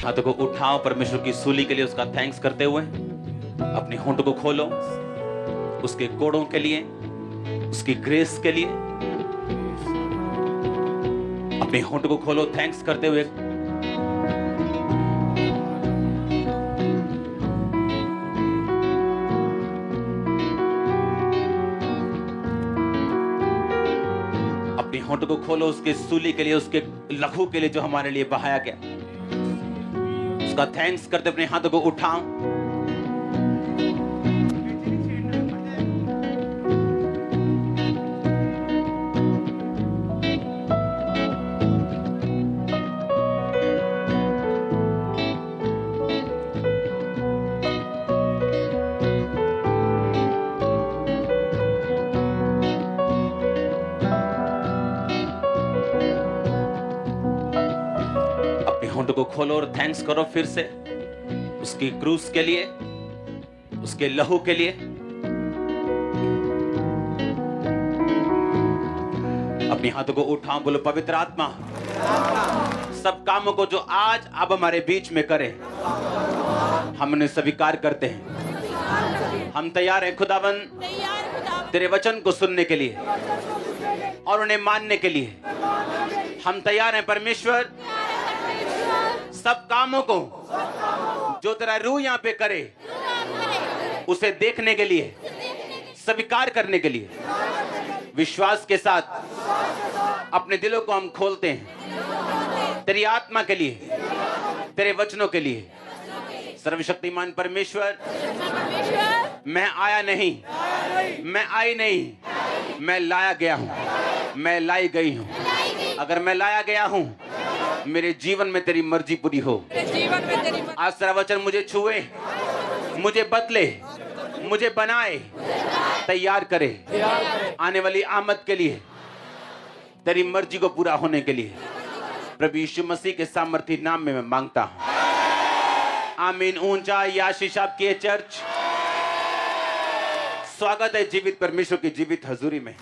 हाथों को उठाओ परमेश्वर की सूली के लिए, उसका थैंक्स करते हुए। अपने होंठ को खोलो उसके कोड़ों के लिए, उसकी ग्रेस के लिए। अपने होंठ को खोलो थैंक्स करते हुए। अपने होंठ को खोलो उसके सूली के लिए, उसके लहू के लिए जो हमारे लिए बहाया गया, उसका थैंक्स करते अपने हाथों को उठाओ। होंठ को खोलो और थैंक्स करो फिर से उसकी क्रूस के लिए, उसके लहू के लिए। अपने हाथों को उठाओ, बोलो पवित्र आत्मा सब कामों को जो आज अब हमारे बीच में करे, हम उन्हें स्वीकार करते हैं। हम तैयार हैं खुदावन तेरे वचन को सुनने के लिए और उन्हें मानने के लिए। हम तैयार हैं परमेश्वर सब कामों को जो तेरा रूह यहाँ पे करे उसे देखने के लिए, स्वीकार करने के लिए। विश्वास के साथ अपने दिलों को हम खोलते हैं तेरी आत्मा के लिए, तेरे वचनों के लिए। सर्वशक्तिमान परमेश्वर, मैं आया नहीं, मैं आई नहीं, मैं लाया गया हूं, मैं लाई गई हूं। अगर मैं लाया गया हूं, मेरे जीवन में तेरी मर्जी पूरी हो। आज तेरा वचन मुझे छुए, मुझे बदले, मुझे बनाए, तैयार करे आने वाली आमद के लिए, तेरी मर्जी को पूरा होने के लिए। प्रभु यीशु मसीह के सामर्थी नाम में मैं मांगता हूं, आमीन। ऊंचा आशीष आपकी चर्च। स्वागत है जीवित परमेश्वर की जीवित हजूरी में।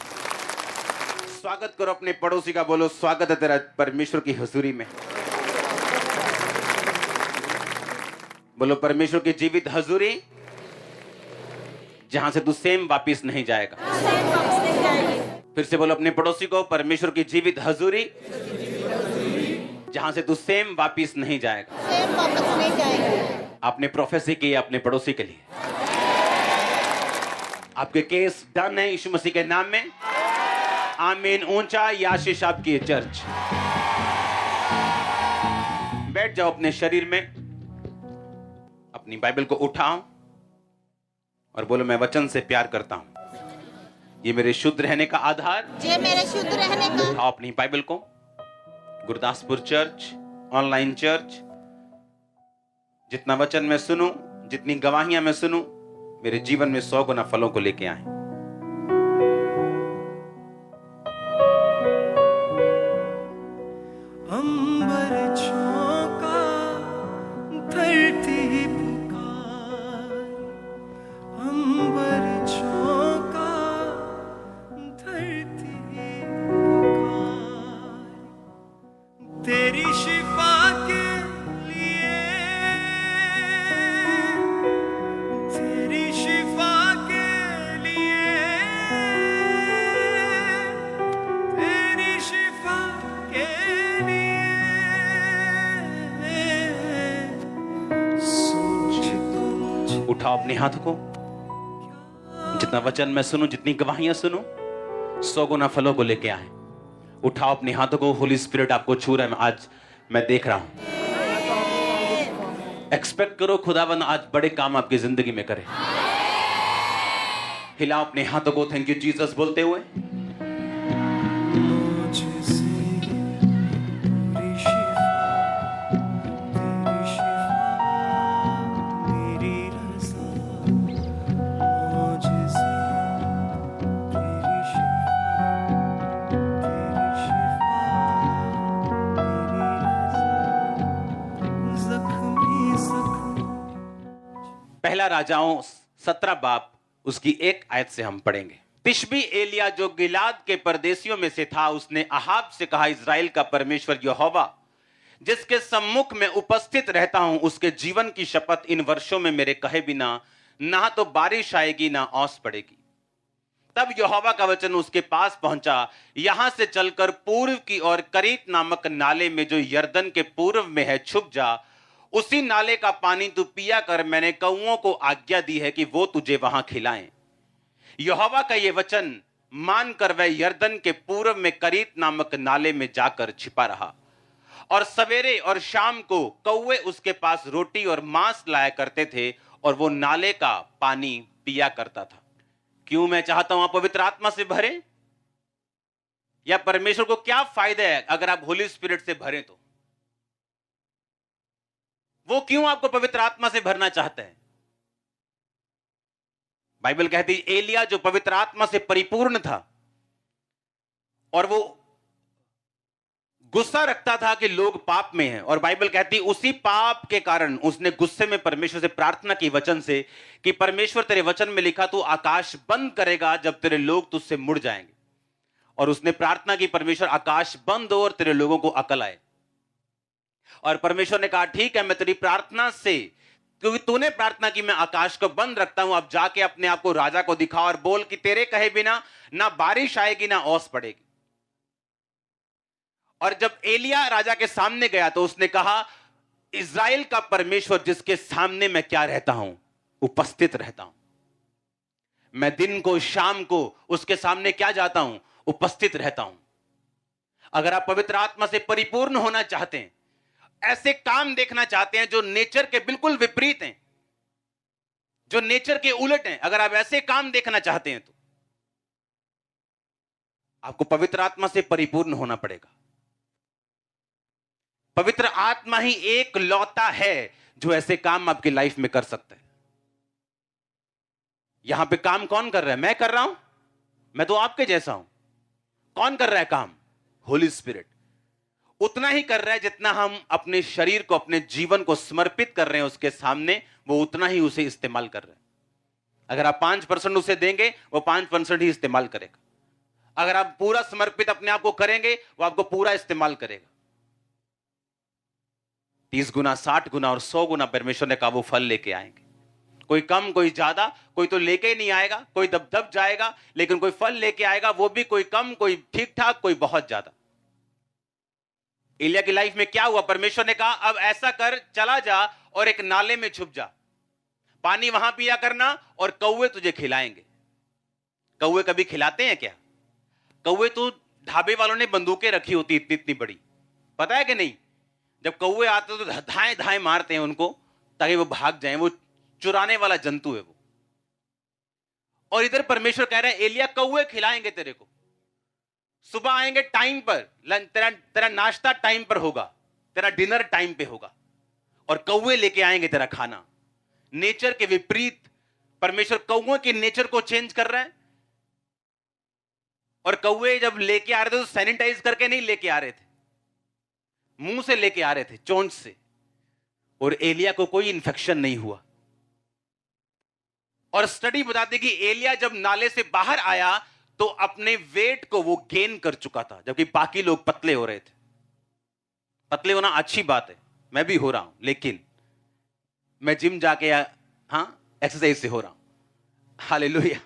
स्वागत करो अपने पड़ोसी का, बोलो स्वागत है तेरा परमेश्वर की हजूरी में। बोलो परमेश्वर की जीवित हजूरी जहां से तू सेम वापिस नहीं जाएगा। फिर से बोलो अपने पड़ोसी को, परमेश्वर की जीवित हजूरी जहां से तू सेम वापिस नहीं जाएगा। आपने प्रोफेसी की अपने पड़ोसी के लिए। आपके केस डन है यीशु मसीह के नाम में। आमीन। ऊंचा आशीष आपकी चर्च। बैठ जाओ अपने शरीर में, अपनी बाइबल को उठाओ और बोलो मैं वचन से प्यार करता हूं, ये मेरे शुद्ध रहने का आधार, ये मेरे शुद्ध रहने का। उठाओ अपनी बाइबल को। गुरदासपुर चर्च, ऑनलाइन चर्च, जितना वचन मैं सुनूं, जितनी गवाहियां मैं सुनूं, मेरे जीवन में 100 गुना फलों को लेके आए। उठाओ अपने हाथ को। जितना वचन मैं सुनूं, जितनी गवाहियां सुनूं, 100 गुना फलों को लेके आए। उठाओ अपने हाथों को। होली स्पिरिट आपको छू रहा है। आज मैं देख रहा हूं। एक्सपेक्ट करो खुदावन आज बड़े काम आपकी जिंदगी में करे। हिलाओ अपने हाथों को थैंक यू जीसस बोलते हुए। पहला राजाओं 17 बाब उसकी 1 आयत से हम पढ़ेंगे। तिशबी एलिया जो गिलाद के परदेशियों में से था, उसने अहाब से कहा, इज़राइल का परमेश्वर यहोवा जिसके सम्मुख में उपस्थित रहता हूं, उसके जीवन की शपथ इन वर्षों में मेरे कहे बिना ना तो बारिश आएगी ना ओस पड़ेगी। तब यहोवा का वचन उसके पास पहुंचा, यहां से चलकर पूर्व की ओर करीत नामक नाले में जो यरदन के पूर्व में है छुप जा। उसी नाले का पानी तू पिया कर, मैंने कौओं को आज्ञा दी है कि वो तुझे वहां खिलाएं। यहोवा का यह वचन मानकर वह यरदन के पूर्व में करीत नामक नाले में जाकर छिपा रहा। और सवेरे और शाम को कौवे उसके पास रोटी और मांस लाया करते थे और वो नाले का पानी पिया करता था। क्यों मैं चाहता हूं आप पवित्र आत्मा से भरें? या परमेश्वर को क्या फायदा है अगर आप होली स्पिरिट से भरें? तो वो क्यों आपको पवित्र आत्मा से भरना चाहता है? बाइबल कहती है एलिया जो पवित्र आत्मा से परिपूर्ण था और वो गुस्सा रखता था कि लोग पाप में हैं, और बाइबल कहती उसी पाप के कारण उसने गुस्से में परमेश्वर से प्रार्थना की वचन से कि परमेश्वर तेरे वचन में लिखा तू आकाश बंद करेगा जब तेरे लोग तुझसे मुड़ जाएंगे। और उसने प्रार्थना की परमेश्वर आकाश बंद हो और तेरे लोगों को अकल आए। और परमेश्वर ने कहा ठीक है, मैं तेरी प्रार्थना से, क्योंकि तूने प्रार्थना की मैं आकाश को बंद रखता हूं, अब जाके अपने आप को राजा को दिखा और बोल कि तेरे कहे बिना ना बारिश आएगी ना ओस पड़ेगी। और जब एलिया राजा के सामने गया तो उसने कहा इज़राइल का परमेश्वर जिसके सामने मैं क्या रहता हूं, उपस्थित रहता हूं। मैं दिन को शाम को उसके सामने क्या जाता हूं, उपस्थित रहता हूं। अगर आप पवित्र आत्मा से परिपूर्ण होना चाहते हैं, ऐसे काम देखना चाहते हैं जो नेचर के बिल्कुल विपरीत हैं, जो नेचर के उलट हैं, अगर आप ऐसे काम देखना चाहते हैं तो आपको पवित्र आत्मा से परिपूर्ण होना पड़ेगा। पवित्र आत्मा ही एक लौता है जो ऐसे काम आपकी लाइफ में कर सकता है। यहां पे काम कौन कर रहा है? मैं कर रहा हूं? मैं तो आपके जैसा हूं। कौन कर रहा है काम? होली स्पिरिट। उतना ही कर रहा है जितना हम अपने शरीर को, अपने जीवन को समर्पित कर रहे हैं उसके सामने, वो उतना ही उसे इस्तेमाल कर रहे हैं। अगर आप 5% उसे देंगे, वो 5% ही इस्तेमाल करेगा। अगर आप पूरा समर्पित अपने आप को करेंगे, वो आपको पूरा इस्तेमाल करेगा। 30 गुना, 60 गुना और 100 गुना परमेश्वर ने कहा वो फल लेके आएंगे। कोई कम, कोई ज्यादा, कोई तो लेके ही नहीं आएगा, कोई दब जाएगा, लेकिन कोई फल लेके आएगा, वो भी कोई कम, कोई ठीक ठाक, कोई बहुत ज्यादा। एलिया की लाइफ में क्या हुआ? परमेश्वर ने कहा अब ऐसा कर, चला जा और एक नाले में छुप जा, पानी वहां पिया करना और कौवे तुझे खिलाएंगे। कौवे कभी खिलाते हैं क्या? कौवे तो ढाबे वालों ने बंदूकें रखी होती इतनी इतनी बड़ी, पता है कि नहीं? जब कौवे आते तो धाए धाए मारते हैं उनको ताकि वो भाग जाएं। वो चुराने वाला जंतु है वो। और इधर परमेश्वर कह रहे हैं एलिया कौवे खिलाएंगे तेरे को, सुबह आएंगे टाइम पर, तेरा नाश्ता टाइम पर होगा, तेरा डिनर टाइम पे होगा, और कौवे लेके आएंगे तेरा खाना। नेचर के विपरीत परमेश्वर कौवे के नेचर को चेंज कर रहा है। और कौवे जब लेके आ रहे थे तो सैनिटाइज करके नहीं लेके आ रहे थे, मुंह से लेके आ रहे थे, चोंच से। और एलिया को कोई इंफेक्शन नहीं हुआ। और स्टडी बताती कि एलिया जब नाले से बाहर आया तो अपने वेट को वो गेन कर चुका था, जबकि बाकी लोग पतले हो रहे थे। पतले होना अच्छी बात है, मैं भी हो रहा हूं, लेकिन मैं जिम जाके एक्सरसाइज से हो रहा हूं, हालेलुया।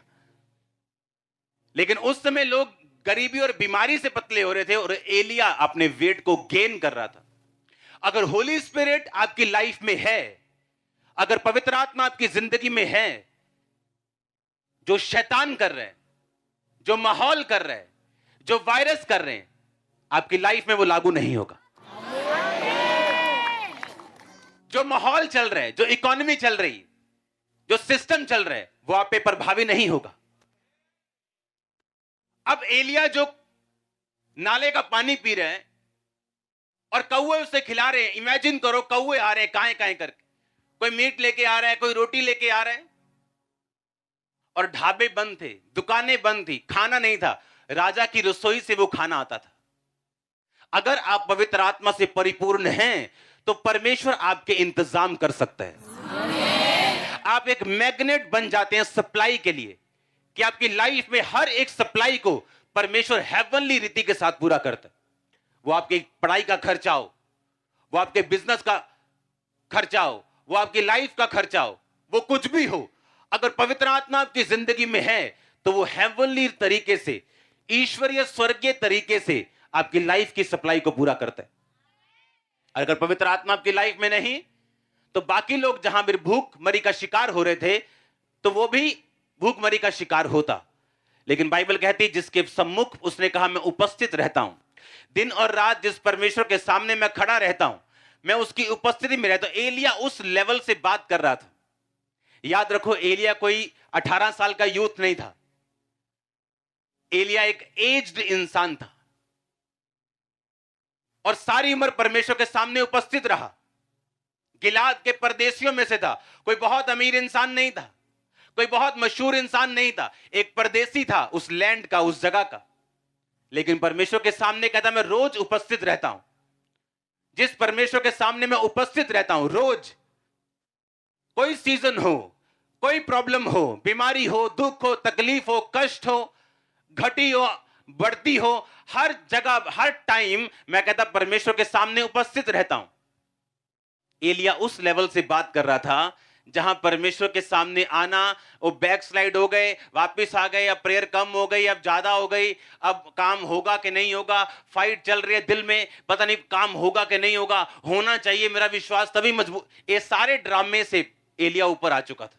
लेकिन उस समय लोग गरीबी और बीमारी से पतले हो रहे थे और एलिया अपने वेट को गेन कर रहा था। अगर होली स्पिरिट आपकी लाइफ में है, अगर पवित्र आत्मा आपकी जिंदगी में है, जो शैतान कर रहे हैं, जो माहौल कर रहे हैं, जो वायरस कर रहे हैं, आपकी लाइफ में वो लागू नहीं होगा। जो माहौल चल रहा है, जो इकोनॉमी चल रही है, जो सिस्टम चल रहा है, वो आप पे प्रभावी नहीं होगा। अब एलिया जो नाले का पानी पी रहे हैं और कौवे उसे खिला रहे हैं। इमेजिन करो कौवे आ रहे हैं काएं काएं करके, कोई मीट लेके आ रहा है, कोई रोटी लेके आ रहा है। और ढाबे बंद थे, दुकानें बंद थी, खाना नहीं था, राजा की रसोई से वो खाना आता था। अगर आप पवित्र आत्मा से परिपूर्ण हैं तो परमेश्वर आपके इंतजाम कर सकता है। आप एक मैग्नेट बन जाते हैं सप्लाई के लिए, कि आपकी लाइफ में हर एक सप्लाई को परमेश्वर हेवनली रीति के साथ पूरा करता है। वो आपकी पढ़ाई का खर्चा हो, वो आपके बिजनेस का खर्चा हो, वो आपकी लाइफ का खर्चा हो, वो कुछ भी हो, अगर पवित्र आत्मा आपकी जिंदगी में है तो वो हेवनली तरीके से, ईश्वरीय स्वर्गीय तरीके से आपकी लाइफ की सप्लाई को पूरा करता है। अगर पवित्र आत्मा आपकी लाइफ में नहीं तो बाकी लोग जहां भी भूखमरी का शिकार हो रहे थे तो वो भी भूखमरी का शिकार होता। लेकिन बाइबल कहती जिसके सम्मुख उसने कहा मैं उपस्थित रहता हूं, दिन और रात जिस परमेश्वर के सामने मैं खड़ा रहता हूं, मैं उसकी उपस्थिति में रहता हूं। एलिया उस लेवल से बात कर रहा था। याद रखो, एलिया कोई 18 साल का यूथ नहीं था। एलिया एक एज्ड इंसान था और सारी उम्र परमेश्वर के सामने उपस्थित रहा। गिलाद के परदेशियों में से था, कोई बहुत अमीर इंसान नहीं था, कोई बहुत मशहूर इंसान नहीं था, एक परदेसी था उस लैंड का, उस जगह का। लेकिन परमेश्वर के सामने कहता मैं रोज उपस्थित रहता हूं। जिस परमेश्वर के सामने मैं उपस्थित रहता हूं रोज, कोई सीजन हो, कोई प्रॉब्लम हो, बीमारी हो, दुख हो, तकलीफ हो, कष्ट हो, घटी हो, बढ़ती हो, हर जगह हर टाइम मैं कहता परमेश्वर के सामने उपस्थित रहता हूं। एलिया उस लेवल से बात कर रहा था जहां परमेश्वर के सामने आना, वो बैक स्लाइड हो गए, वापस आ गए, अब प्रेयर कम हो गई, अब ज्यादा हो गई, अब काम होगा कि नहीं होगा, फाइट चल रही है दिल में, पता नहीं काम होगा कि नहीं होगा, होना चाहिए, मेरा विश्वास तभी मजबूत। ये सारे ड्रामे से एलिया ऊपर आ चुका था।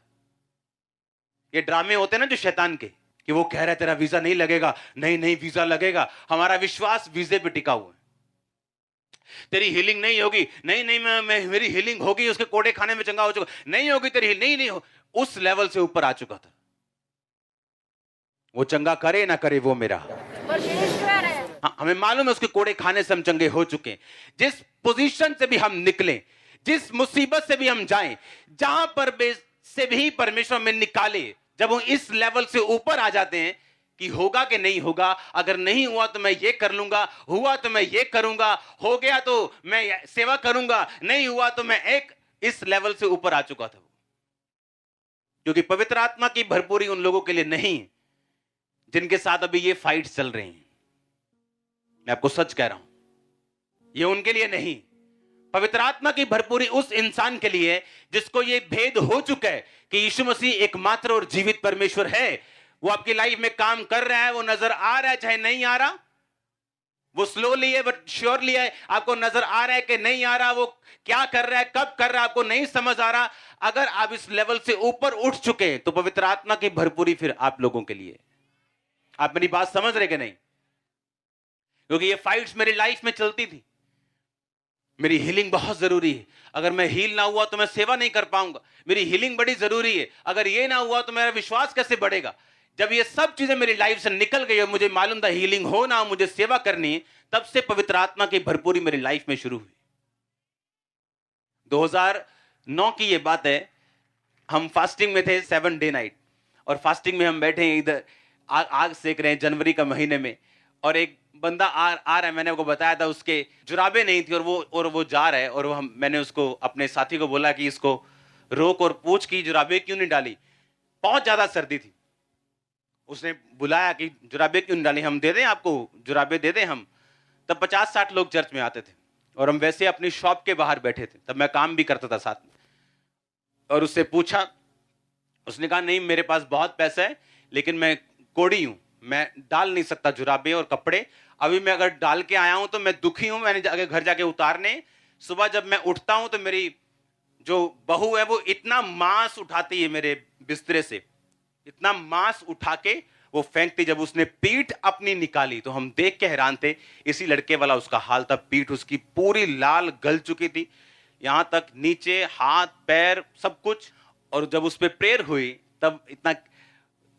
ये ड्रामे होते हैं ना जो शैतान के, कि वो कह रहा है तेरा वीजा नहीं लगेगा, नहीं नहीं वीजा लगेगा, हमारा विश्वास वीजे पे टिका हुआ है। तेरी हीलिंग नहीं होगी, नहीं नहीं मैं मेरी हीलिंग होगी, उसके कोड़े खाने में चंगा हो चुका, नहीं होगी तेरी हीलिंग, नहीं नहीं हो। उस लेवल से ऊपर आ चुका था। वो चंगा करे ना करे वो मेरा हाँ, हमें मालूम है उसके कोड़े खाने से हम चंगे हो चुके। जिस पोजीशन से भी हम निकले, जिस मुसीबत से भी हम जाएं, जहां पर से भी परमेश्वर में निकाले, जब वो इस लेवल से ऊपर आ जाते हैं कि होगा कि नहीं होगा, अगर नहीं हुआ तो मैं ये कर लूंगा, हुआ तो मैं ये करूंगा, हो गया तो मैं सेवा करूंगा, नहीं हुआ तो मैं एक, इस लेवल से ऊपर आ चुका था। क्योंकि पवित्र आत्मा की भरपूरी उन लोगों के लिए नहीं जिनके साथ अभी ये फाइट्स चल रही हैं। मैं आपको सच कह रहा हूं, ये उनके लिए नहीं। पवित्र आत्मा की भरपूरी उस इंसान के लिए जिसको ये भेद हो चुका है कि यीशु मसीह एकमात्र और जीवित परमेश्वर है। वो आपकी लाइफ में काम कर रहा है, वो नजर आ रहा है चाहे नहीं आ रहा, वो स्लोली है बट श्योरली है, आपको नजर आ रहा है कि नहीं आ रहा, वो क्या कर रहा है, कब कर रहा है, आपको नहीं समझ आ रहा। अगर आप इस लेवल से ऊपर उठ चुके हैं तो पवित्र आत्मा की भरपूरी फिर आप लोगों के लिए। आप मेरी बात समझ रहे कि नहीं? क्योंकि ये फाइट्स मेरी लाइफ में चलती थी। मेरी हीलिंग बहुत जरूरी है, अगर मैं हील ना हुआ तो मैं सेवा नहीं कर पाऊंगा, मेरी हीलिंग बड़ी जरूरी है, अगर ये ना हुआ तो मेरा विश्वास कैसे बढ़ेगा। जब ये सब चीजें मेरी लाइफ से निकल गई और मुझे मालूम था हीलिंग हो ना, मुझे सेवा करनी है, तब से पवित्र आत्मा की भरपूरी मेरी लाइफ में शुरू हुई। 2009 की ये बात है, हम फास्टिंग में थे 7 डे नाइट, और फास्टिंग में हम बैठे हैं इधर, आग सेक रहे हैं जनवरी का महीने में, और एक बंदा आ रहा है। मैंने उसको बताया था उसके जुराबे नहीं थी और वो जा रहा है, और मैंने उसको अपने साथी को बोला कि इसको रोक और पूछ कि जुराबे क्यों नहीं डाली, बहुत ज्यादा सर्दी थी। उसने बुलाया कि जुराबे क्यों नहीं डाली, हम दे दें आपको, जुराबे दे दें हम। तब 50-60 लोग चर्च में आते थे और हम वैसे अपनी शॉप के बाहर बैठे थे, तब मैं काम भी करता था साथ में। और उससे पूछा, उसने कहा नहीं मेरे पास बहुत पैसा है लेकिन मैं कोड़ी हूं, मैं डाल नहीं सकता जुराबे और कपड़े, अभी मैं अगर डाल के आया हूं तो मैं दुखी हूं, मैंने जाके घर जाके उतारने। सुबह जब मैं उठता हूं तो मेरी जो बहू है वो इतना मांस उठाती है मेरे बिस्तरे से, इतना मांस उठा के वो फेंकती। जब उसने पीठ अपनी निकाली तो हम देख के हैरान थे। इसी लड़के वाला उसका हाल था, पीठ उसकी पूरी लाल गल चुकी थी, यहां तक नीचे हाथ पैर सब कुछ। और जब उस पर प्रेयर हुई तब इतना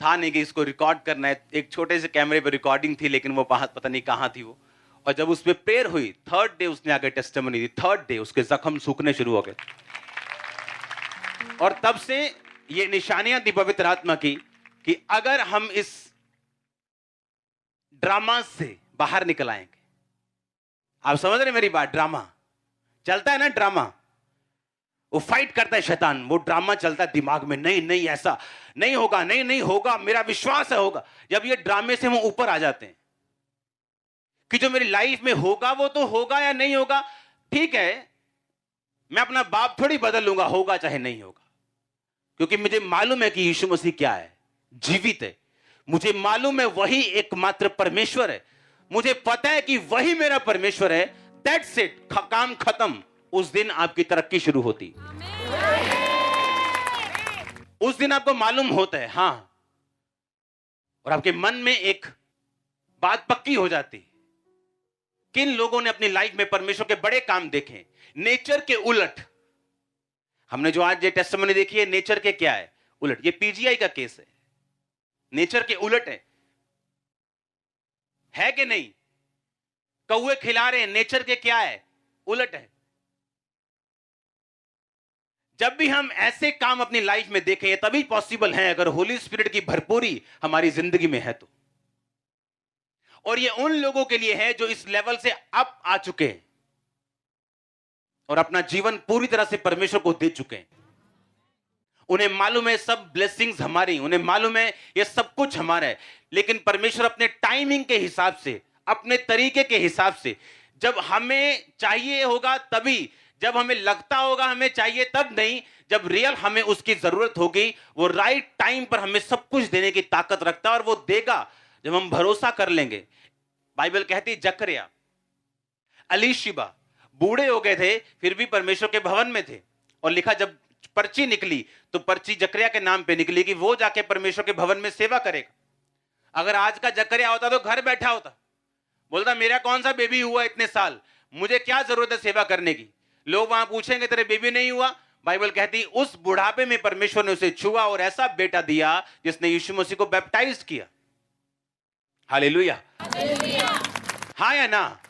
था नहीं कि इसको रिकॉर्ड करना है, एक छोटे से कैमरे पे रिकॉर्डिंग थी, लेकिन वो पता नहीं कहां थी वो। और जब उस पर प्रेयर हुई, 3rd डे उसने आगे टेस्टिमनी दी, 3rd डे उसके जख्म सूखने शुरू हो गए। और तब से ये निशानियां थी पवित्र आत्मा की कि अगर हम इस ड्रामा से बाहर निकल आएंगे। आप समझ रहे मेरी बात? ड्रामा चलता है ना, ड्रामा वो फाइट करता है शैतान, वो ड्रामा चलता है दिमाग में, नहीं नहीं ऐसा नहीं होगा, नहीं नहीं होगा, मेरा विश्वास है होगा। जब ये ड्रामे से हम ऊपर आ जाते हैं कि जो मेरी लाइफ में होगा वो तो होगा या नहीं होगा, ठीक है, मैं अपना बाप थोड़ी बदल लूंगा, होगा चाहे नहीं होगा, क्योंकि मुझे मालूम है कि यीशु मसीह क्या है, जीवित है। मुझे मालूम है वही एकमात्र परमेश्वर है। मुझे पता है कि वही मेरा परमेश्वर है। दैट्स इट, काम खत्म। उस दिन आपकी तरक्की शुरू होती, उस दिन आपको मालूम होता है, हां, और आपके मन में एक बात पक्की हो जाती। किन लोगों ने अपनी लाइफ में परमेश्वर के बड़े काम देखे, नेचर के उलट। हमने जो आज ये टेस्टिमनी देखी है, नेचर के क्या है उलट। ये पीजीआई का केस है, नेचर के उलट है कि नहीं? कौवे खिला रहे हैं, नेचर के क्या है, उलट है। जब भी हम ऐसे काम अपनी लाइफ में देखें, तभी पॉसिबल है अगर होली स्पिरिट की भरपूरी हमारी जिंदगी में है तो। और ये उन लोगों के लिए है जो इस लेवल से अप आ चुके हैं और अपना जीवन पूरी तरह से परमेश्वर को दे चुके हैं। उन्हें मालूम है सब ब्लेसिंग्स हमारी, उन्हें मालूम है ये सब कुछ हमारा है, लेकिन परमेश्वर अपने टाइमिंग के हिसाब से, अपने तरीके के हिसाब से, जब हमें चाहिए होगा तभी, जब हमें लगता होगा हमें चाहिए तब नहीं, जब रियल हमें उसकी जरूरत होगी, वो राइट टाइम पर हमें सब कुछ देने की ताकत रखता है और वो देगा जब हम भरोसा कर लेंगे। बाइबल कहती जकरिया, अलीशिबा बूढ़े हो गए थे फिर भी परमेश्वर के भवन में थे, और लिखा जब पर्ची निकली तो पर्ची जकरिया के नाम पे निकली कि वो जाके परमेश्वर के भवन में सेवा करेगा। अगर आज का जकरिया होता तो घर बैठा होता, बोलता मेरा कौन सा बेबी हुआ इतने साल, मुझे क्या जरूरत है सेवा करने की। लोग वहां पूछेंगे तेरे बेबी नहीं हुआ, बाइबल कहती उस बुढ़ापे में परमेश्वर ने उसे छुआ और ऐसा बेटा दिया जिसने यीशु मसीह को बैप्टाइज किया। हालेलुया, हाँ या ना?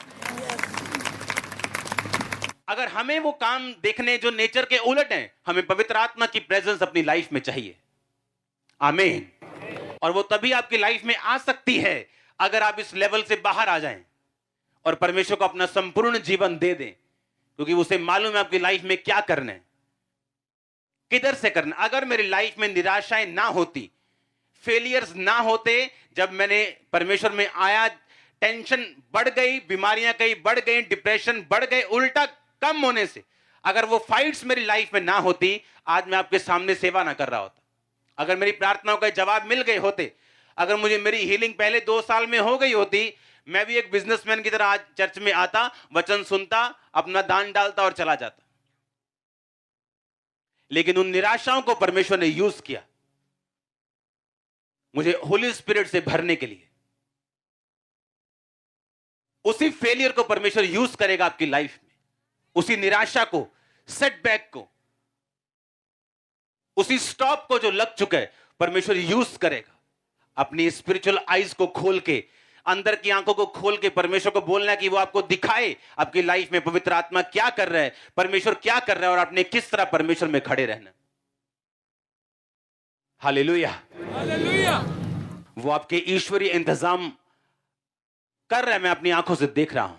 अगर हमें वो काम देखने जो नेचर के उलट हैं, हमें पवित्र आत्मा की प्रेजेंस अपनी लाइफ में चाहिए। आमीन। और वो तभी आपकी लाइफ में आ सकती है अगर आप इस लेवल से बाहर आ जाएं और परमेश्वर को अपना संपूर्ण जीवन दे दें, क्योंकि उसे मालूम है आपकी लाइफ में क्या करना है, किधर से करना। अगर मेरी लाइफ में निराशाएं ना होती, फेलियर्स ना होते, जब मैंने परमेश्वर में आया, टेंशन बढ़ गई, बीमारियां कई बढ़ गई, डिप्रेशन बढ़ गए, उल्टा कम होने से, अगर वो फाइट्स मेरी लाइफ में ना होती, आज मैं आपके सामने सेवा ना कर रहा होता। अगर मेरी प्रार्थनाओं का जवाब मिल गए होते, अगर मुझे मेरी हीलिंग पहले 2 साल में हो गई होती, मैं भी एक बिजनेसमैन की तरह आज चर्च में आता, वचन सुनता, अपना दान डालता और चला जाता। लेकिन उन निराशाओं को परमेश्वर ने यूज किया मुझे होली स्पिरिट से भरने के लिए। उसी फेलियर को परमेश्वर यूज करेगा आपकी लाइफ में, उसी निराशा को, सेटबैक को, उसी स्टॉप को जो लग चुका है, परमेश्वर यूज करेगा। अपनी स्पिरिचुअल आईज को खोल के, अंदर की आंखों को खोल के परमेश्वर को बोलना है कि वो आपको दिखाए आपकी लाइफ में पवित्र आत्मा क्या कर रहा है, परमेश्वर क्या कर रहा है, और आपने किस तरह परमेश्वर में खड़े रहना। Hallelujah, hallelujah. वो आपके ईश्वरीय इंतजाम कर रहा है, मैं अपनी आंखों से देख रहा हूं।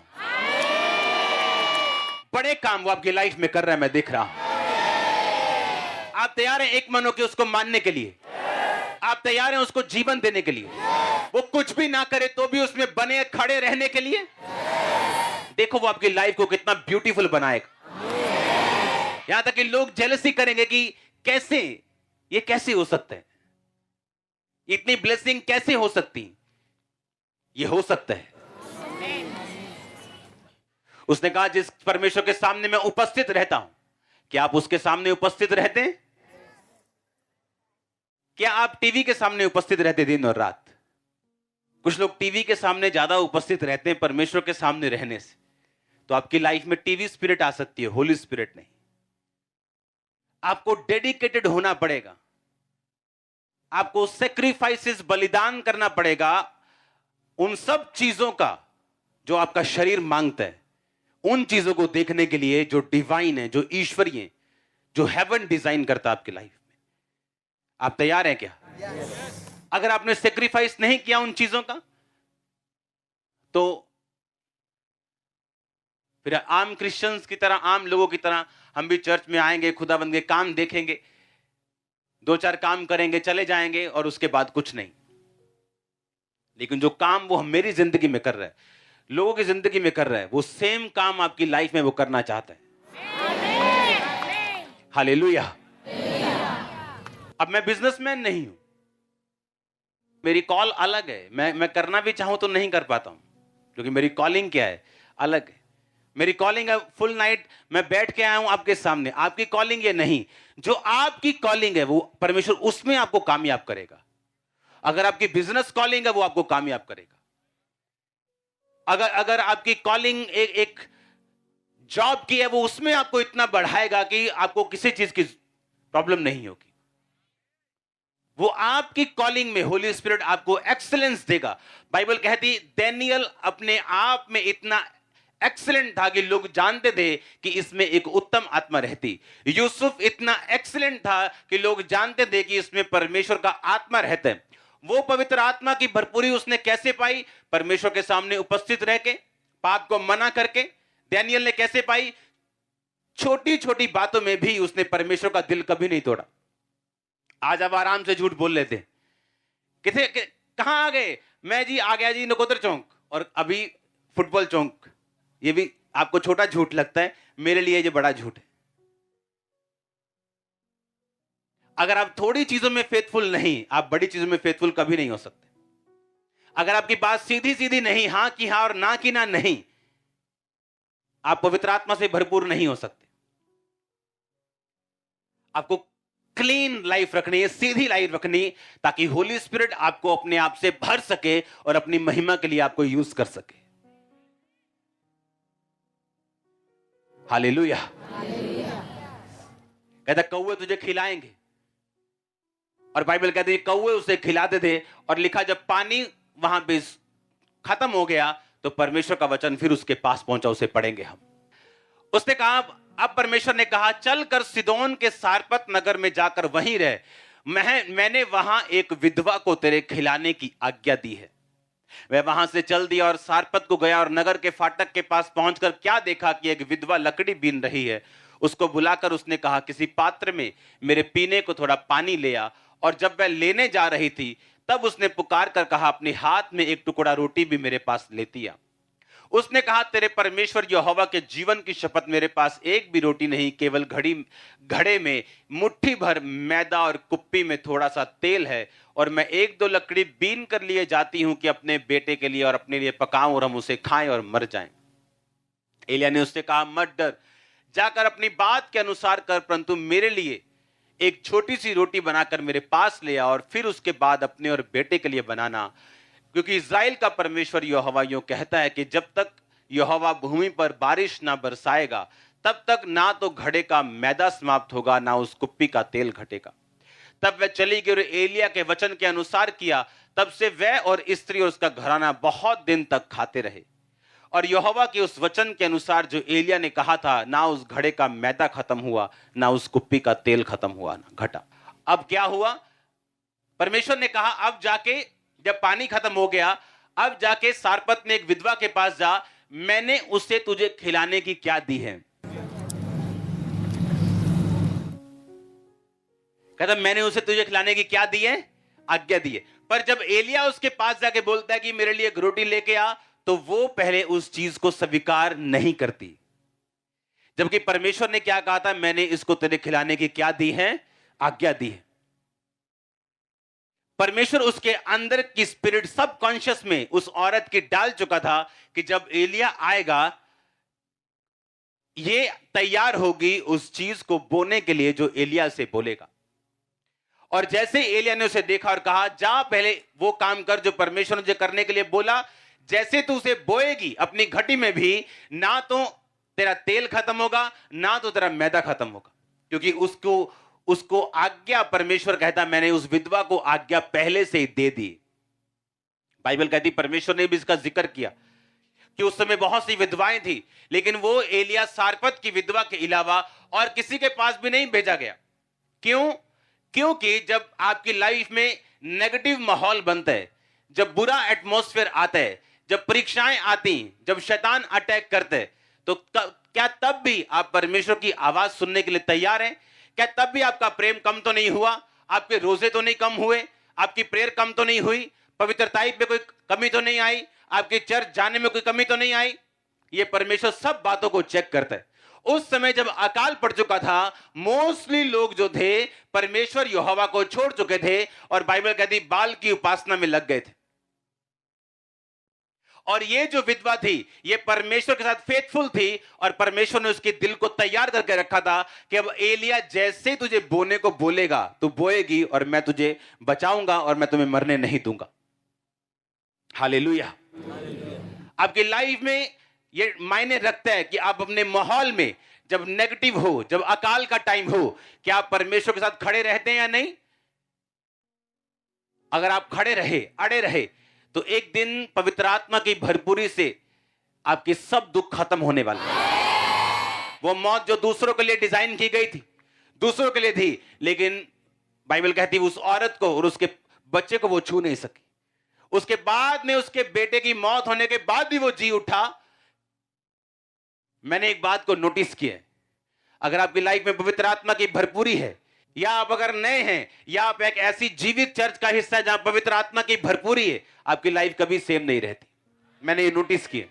बड़े काम वो आपकी लाइफ में कर रहा है, मैं देख रहा हूं। आप तैयार हैं एक मन होकर उसको मानने के लिए? आप तैयार हैं उसको जीवन देने के लिए? वो कुछ भी ना करे तो भी उसमें बने खड़े रहने के लिए? देखो वो आपकी लाइफ को कितना ब्यूटीफुल बनाएगा। यहां तक कि लोग जेलसी करेंगे कि कैसे ये कैसे हो सकता है, इतनी ब्लेसिंग कैसे हो सकती। ये हो सकता है। उसने कहा जिस परमेश्वर के सामने मैं उपस्थित रहता हूं, क्या आप उसके सामने उपस्थित रहते हैं? क्या आप टीवी के सामने उपस्थित रहते दिन और रात? कुछ लोग टीवी के सामने ज्यादा उपस्थित रहते हैं परमेश्वर के सामने रहने से। तो आपकी लाइफ में टीवी स्पिरिट आ सकती है, होली स्पिरिट नहीं। आपको डेडिकेटेड होना पड़ेगा, आपको सेक्रीफाइसेस, बलिदान करना पड़ेगा उन सब चीजों का जो आपका शरीर मांगता है, उन चीजों को देखने के लिए जो डिवाइन है, जो ईश्वरीय है, जो हेवन डिजाइन करता है आपकी लाइफ में। आप तैयार हैं क्या? अगर आपने सेक्रीफाइस नहीं किया उन चीजों का, तो फिर आम क्रिश्चियंस की तरह, आम लोगों की तरह हम भी चर्च में आएंगे, खुदाबंद के काम देखेंगे, 2-4 काम करेंगे, चले जाएंगे और उसके बाद कुछ नहीं। लेकिन जो काम वो मेरी जिंदगी में कर रहा है, लोगों की जिंदगी में कर रहा है, वो सेम काम आपकी लाइफ में वो करना चाहता है। हालेलुया। अब मैं बिजनेसमैन नहीं हूं, मेरी कॉल अलग है। मैं करना भी चाहूं तो नहीं कर पाता हूं, क्योंकि मेरी कॉलिंग क्या है, अलग है। मेरी कॉलिंग है फुल नाइट मैं बैठ के आया हूं आपके सामने। आपकी कॉलिंग ये नहीं। जो आपकी कॉलिंग है वो परमेश्वर उसमें आपको कामयाब करेगा। अगर आपकी बिजनेस कॉलिंग है वो आपको कामयाब करेगा। अगर अगर आपकी कॉलिंग एक जॉब की है, वो उसमें आपको इतना बढ़ाएगा कि आपको किसी चीज की प्रॉब्लम नहीं होगी। वो आपकी कॉलिंग में होली स्पिरिट आपको एक्सीलेंस देगा। बाइबल कहती डैनियल अपने आप में इतना एक्सीलेंट था कि लोग जानते थे कि इसमें एक उत्तम आत्मा रहती। यूसुफ इतना एक्सीलेंट था कि लोग जानते थे कि इसमें परमेश्वर का आत्मा रहता है। वो पवित्र आत्मा की भरपूरी उसने कैसे पाई? परमेश्वर के सामने उपस्थित रह के, पाप को मना करके। डैनियल ने कैसे पाई? छोटी छोटी बातों में भी उसने परमेश्वर का दिल कभी नहीं तोड़ा। आज आप आराम से झूठ बोल लेते, किसे कहां आ गए? मैं जी आ गया जी नकोतर चौक, और अभी फुटबॉल चौक। ये भी आपको छोटा झूठ लगता है, मेरे लिए ये बड़ा झूठ है। अगर आप थोड़ी चीजों में फेथफुल नहीं, आप बड़ी चीजों में फेथफुल कभी नहीं हो सकते। अगर आपकी बात सीधी सीधी नहीं, हां की हां और ना की ना नहीं, आप पवित्र आत्मा से भरपूर नहीं हो सकते। आपको क्लीन लाइफ रखनी है, सीधी लाइफ रखनी, ताकि होली स्पिरिट आपको अपने आप से भर सके और अपनी महिमा के लिए आपको यूज कर सके। हालेलुया। कहता कौवे तुझे खिलाएंगे, और बाइबल कहती है कौवे उसे खिलाते थे। और लिखा जब पानी वहां पे खत्म हो गया तो परमेश्वर का वचन फिर उसके पास पहुंचा। उसे पढ़ेंगे हम। उसने कहा, अब परमेश्वर ने कहा चल कर सिदोन के सारपत नगर में जाकर वहीं रह। मैंने वहां एक विधवा को तेरे खिलाने की आज्ञा दी है। वह वहां से चल दिया और सारपत को गया, और नगर के फाटक के पास पहुंचकर क्या देखा कि एक विधवा लकड़ी बीन रही है। उसको बुलाकर उसने कहा, किसी पात्र में मेरे पीने को थोड़ा पानी ले आ। और जब वह लेने जा रही थी तब उसने पुकार कर कहा, अपने हाथ में एक टुकड़ा रोटी भी मेरे पास लेती आ। उसने कहा, तेरे परमेश्वर यहोवा के जीवन की शपथ, मेरे पास एक भी रोटी नहीं, केवल घड़े में मुट्ठी भर मैदा और कुप्पी में थोड़ा सा तेल है। और मैं एक दो लकड़ी बीन कर लिए जाती हूं कि अपने बेटे के लिए और अपने लिए पकाऊं और हम उसे खाएं और मर जाएं। एलिय्याह ने उससे कहा, मत डर, जाकर अपनी बात के अनुसार कर, परंतु मेरे लिए एक छोटी सी रोटी बनाकर मेरे पास ले आ, और फिर उसके बाद अपने और बेटे के लिए बनाना। क्योंकि इज़राइल का परमेश्वर यहोवा यूं कहता है कि जब तक यहोवा भूमि पर बारिश ना बरसाएगा तब तक ना तो घड़े का मैदा समाप्त होगा, ना उस कुप्पी का तेल घटेगा। तब वह चली गई और एलिय्याह के वचन के अनुसार किया। तब से वह और स्त्री और उसका घराना बहुत दिन तक खाते रहे। और यहोवा के उस वचन के अनुसार जो एलिय्याह ने कहा था, ना उस घड़े का मैदा खत्म हुआ, ना उस कुप्पी का तेल खत्म हुआ, ना घटा। अब क्या हुआ? परमेश्वर ने कहा, अब जाके जब पानी खत्म हो गया, अब जाके सारपत में एक विधवा के पास जा, मैंने उसे तुझे खिलाने की क्या दी है? कहता मैंने उसे तुझे खिलाने की क्या दी है? आज्ञा दी है। पर जब एलिय्याह उसके पास जाके बोलता है कि मेरे लिए एक रोटी लेके आ, तो वो पहले उस चीज को स्वीकार नहीं करती। जबकि परमेश्वर ने क्या कहा था? मैंने इसको तेरे खिलाने की क्या दी है? आज्ञा दी है। परमेश्वर उसके अंदर की स्पिरिट सबकॉन्शियस में उस औरत की डाल चुका था कि जब एलिय्याह आएगा, ये तैयार होगी उस चीज को बोने के लिए जो एलिय्याह से बोलेगा। और जैसे एलिय्याह ने उसे देखा और कहा, जा पहले वो काम कर जो परमेश्वर ने करने के लिए बोला। जैसे तू उसे बोएगी अपनी घटी में भी, ना तो तेरा तेल खत्म होगा, ना तो तेरा मैदा खत्म होगा। क्योंकि उसको आज्ञा, परमेश्वर कहता मैंने उस विधवा को आज्ञा पहले से ही दे दी। बाइबल कहती परमेश्वर ने भी इसका जिक्र किया कि उस समय बहुत सी विधवाएं थी, लेकिन वो एलिय्याह सारपत की विधवा के अलावा और किसी के पास भी नहीं भेजा गया। क्यों? क्योंकि जब आपकी लाइफ में नेगेटिव माहौल बनता है, जब बुरा एटमॉस्फेयर आता है, जब परीक्षाएं आती, जब शैतान अटैक करते हैं, तो क्या तब भी आप परमेश्वर की आवाज सुनने के लिए तैयार हैं? क्या तब भी आपका प्रेम कम तो नहीं हुआ? आपके रोजे तो नहीं कम हुए? आपकी प्रेयर कम तो नहीं हुई? पवित्रताई पे कोई कमी तो नहीं आई? आपके चर्च जाने में कोई कमी तो नहीं आई? ये परमेश्वर सब बातों को चेक करता है। उस समय जब अकाल पड़ चुका था, मोस्टली लोग जो थे परमेश्वर यहोवा को छोड़ चुके थे और बाइबल कहती बाल की उपासना में लग गए थे। और ये जो विधवा थी, ये परमेश्वर के साथ फेथफुल थी और परमेश्वर ने उसके दिल को तैयार करके रखा था कि अब एलिया जैसे तुझे बोने को बोलेगा, तू बोएगी और मैं तुझे बचाऊंगा और मैं तुम्हें मरने नहीं दूंगा। हालेलुया। आपकी लाइफ में ये मायने रखता है कि आप अपने माहौल में जब नेगेटिव हो, जब अकाल का टाइम हो, क्या आप परमेश्वर के साथ खड़े रहते हैं या नहीं। अगर आप खड़े रहे, अड़े रहे, तो एक दिन पवित्र आत्मा की भरपूरी से आपके सब दुख खत्म होने वाले हैं। वो मौत जो दूसरों के लिए डिजाइन की गई थी, दूसरों के लिए थी, लेकिन बाइबल कहती है उस औरत को और उसके बच्चे को वो छू नहीं सकी। उसके बाद में उसके बेटे की मौत होने के बाद भी वो जी उठा। मैंने एक बात को नोटिस किया है, अगर आपकी लाइफ में पवित्र आत्मा की भरपूरी है, या आप अगर नए हैं, या आप एक ऐसी जीवित चर्च का हिस्सा है जहां पवित्र आत्मा की भरपूरी है, आपकी लाइफ कभी सेम नहीं रहती। मैंने ये नोटिस किया,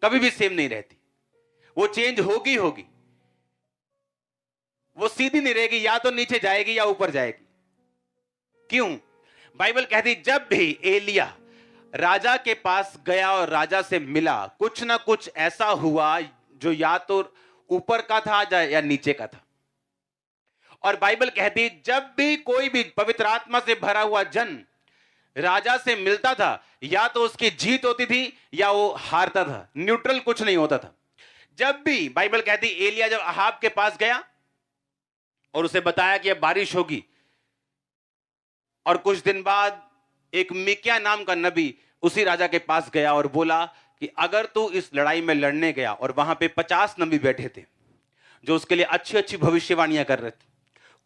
कभी भी सेम नहीं रहती। वो चेंज होगी होगी, वो सीधी नहीं रहेगी, या तो नीचे जाएगी या ऊपर जाएगी। क्यों? बाइबल कहती जब भी एलिया राजा के पास गया और राजा से मिला, कुछ ना कुछ ऐसा हुआ जो या तो ऊपर का था या नीचे का था। और बाइबल कहती जब भी कोई भी पवित्र आत्मा से भरा हुआ जन राजा से मिलता था, या तो उसकी जीत होती थी या वो हारता था, न्यूट्रल कुछ नहीं होता था। जब भी बाइबल कहती एलिया जब अहाब के पास गया और उसे बताया कि अब बारिश होगी, और कुछ दिन बाद एक मिक्या नाम का नबी उसी राजा के पास गया और बोला कि अगर तू इस लड़ाई में लड़ने गया, और वहां पे 50 नबी बैठे थे जो उसके लिए अच्छी अच्छी भविष्यवाणियां कर रहे थे,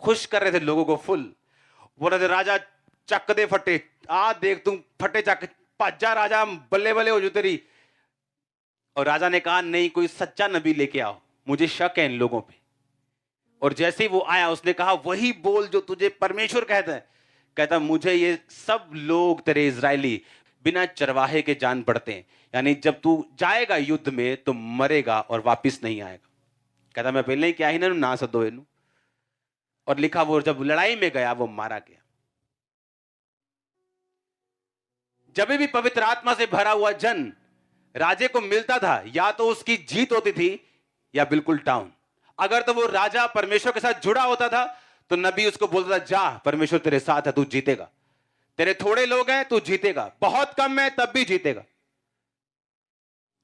खुश कर रहे थे लोगों को फुल, बोल रहे थे राजा चक दे फटे, आ देख तुम फटे चक, भज्जा राजा, बल्ले बल्ले हो जो तेरी। और राजा ने कहा नहीं, कोई सच्चा नबी लेके आओ, मुझे शक है इन लोगों पे। और जैसे ही वो आया उसने कहा वही बोल जो तुझे परमेश्वर कहता है। कहता मुझे ये सब लोग तेरे इजरायली बिना चरवाहे के जान पड़ते हैं, यानी जब तू जाएगा युद्ध में तो मरेगा और वापिस नहीं आएगा। कहता मैं पहले ही क्या ही ना सदो इनू। और लिखा वो जब लड़ाई में गया वो मारा गया। जब भी पवित्र आत्मा से भरा हुआ जन राजे को मिलता था, या तो उसकी जीत होती थी या बिल्कुल डाउन। अगर तो वो राजा परमेश्वर के साथ जुड़ा होता था तो नबी उसको बोलता था जा परमेश्वर तेरे साथ है, तू जीतेगा, तेरे थोड़े लोग हैं तू जीतेगा, बहुत कम है तब भी जीतेगा।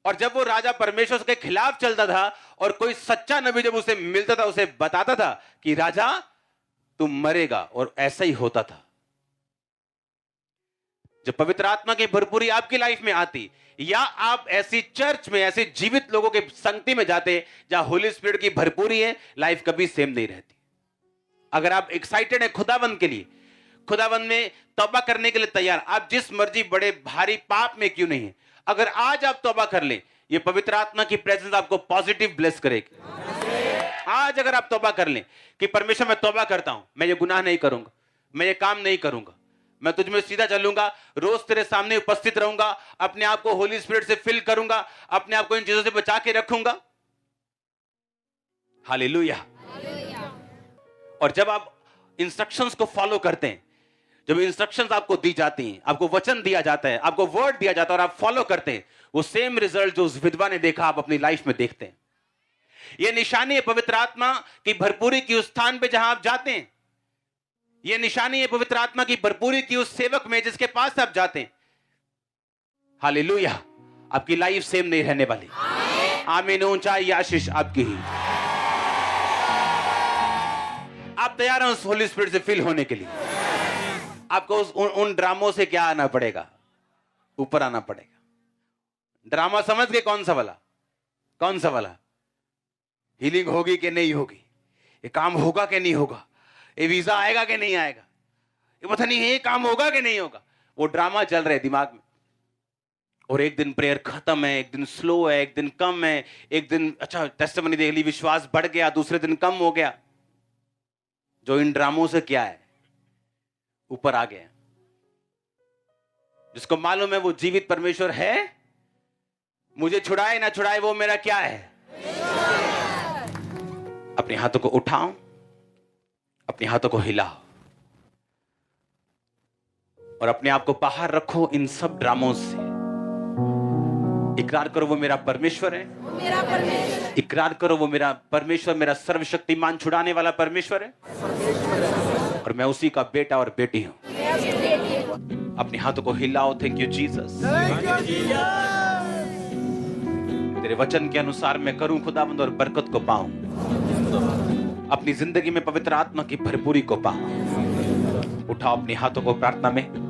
और जब वो राजा परमेश्वर के खिलाफ चलता था और कोई सच्चा नबी जब उसे मिलता था, उसे बताता था कि राजा तुम मरेगा, और ऐसा ही होता था। जब पवित्र आत्मा की भरपूरी आपकी लाइफ में आती, या आप ऐसी चर्च में ऐसे जीवित लोगों के संगति में जाते जहां होली स्पिरिट की भरपूरी है, लाइफ कभी सेम नहीं रहती। अगर आप एक्साइटेड हैं खुदाबंद के लिए, खुदाबंद में तौबा करने के लिए तैयार, आप जिस मर्जी बड़े भारी पाप में क्यों नहीं है, अगर आज आप तौबा कर लें, ये पवित्र आत्मा की प्रेजेंस आपको पॉजिटिव ब्लेस करेगी। आज अगर आप तौबा कर लें कि परमेश्वर मैं तौबा करता हूं, मैं ये गुनाह नहीं करूंगा, मैं ये काम नहीं करूंगा, मैं तुझ में सीधा चलूंगा, रोज तेरे सामने उपस्थित रहूंगा, अपने आप को होली स्पिरिट से फिल करूंगा, अपने आप को इन चीजों से बचा के रखूंगा। हालेलुया। और जब आप इंस्ट्रक्शंस को फॉलो करते हैं, जब इंस्ट्रक्शंस आपको दी जाती हैं, आपको वचन दिया जाता है, आपको वर्ड दिया जाता है और आप फॉलो करते हैं, वो सेम रिजल्ट जो उस विधवा ने देखा आप अपनी लाइफ में देखते हैं। यह निशानी है पवित्र आत्मा की भरपूरी की उस स्थान पे जहां आप जाते हैं। यह निशानी है पवित्र आत्मा की भरपूरी की उस सेवक में जिसके पास आप जाते हैं। हालेलुया। आपकी लाइफ सेम नहीं रहने वाली। आमीन। ऊंचाई आशीष आपकी ही। आप तैयार हैं उस होली स्पिरिट से फिल होने के लिए? आपको उन ड्रामों से क्या आना पड़ेगा? ऊपर आना पड़ेगा। ड्रामा समझ गए? कौन सा वाला? कौन सा वाला? हीलिंग होगी कि नहीं होगी, ये काम होगा कि नहीं होगा, ये वीजा आएगा कि नहीं आएगा, ये पता नहीं ये काम होगा कि नहीं होगा। वो ड्रामा चल रहे दिमाग में। और एक दिन प्रेयर खत्म है, एक दिन स्लो है, एक दिन कम है, एक दिन अच्छा टेस्टिमनी देख ली, विश्वास बढ़ गया, दूसरे दिन कम हो गया। जो इन ड्रामों से क्या है, ऊपर आ गया। जिसको मालूम है वो जीवित परमेश्वर है, मुझे छुड़ाए ना छुड़ाए वो मेरा क्या है। अपने हाथों को उठाओ, अपने हाथों को हिलाओ और अपने आप को बाहर रखो इन सब ड्रामों से। इकरार करो वो मेरा परमेश्वर है, मेरा परमेश्वर, इकरार करो वो मेरा परमेश्वर, मेरा सर्वशक्तिमान छुड़ाने वाला परमेश्वर है और मैं उसी का बेटा और बेटी हूं। अपने हाथों को हिलाओ। Thank you Jesus. तेरे वचन के अनुसार मैं करूं खुदावंद और बरकत को पाऊं, अपनी जिंदगी में पवित्र आत्मा की भरपूरी को पाऊं। उठाओ अपने हाथों को प्रार्थना में।